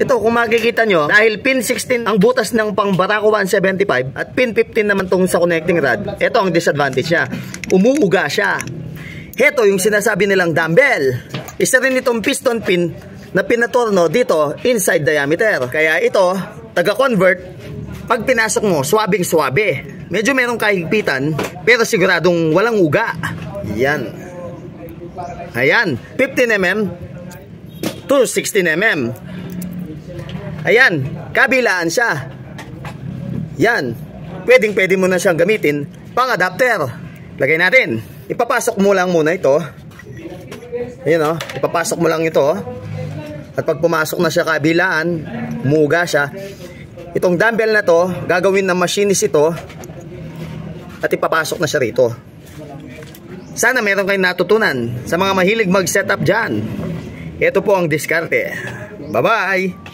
Ito, kung makikita nyo, dahil pin 16 ang butas ng pang Barako 175 at pin 15 naman tong sa connecting rod, ito ang disadvantage niya. Umuuga siya. Ito yung sinasabi nilang dumbbell. Isa rin itong piston pin na pinatorno dito inside diameter. Kaya ito, taga-convert, pag pinasok mo, swabing-swabe. Medyo merong kahigpitan, pero siguradong walang uga. Yan. Ayan, 15mm to 16mm. Ayan, kabilaan siya. Yan, pwedeng-pwede mo na siyang gamitin pang adapter. Lagay natin. Ipapasok mo lang muna ito. Ayan o, ipapasok mo lang ito. At pag pumasok na siya kabilaan, umuuga siya. Itong dumbbell na to, gagawin ng machinist ito. At ipapasok na siya rito. Sana meron kayong natutunan sa mga mahilig mag-setup dyan. Ito po ang diskarte. Bye-bye!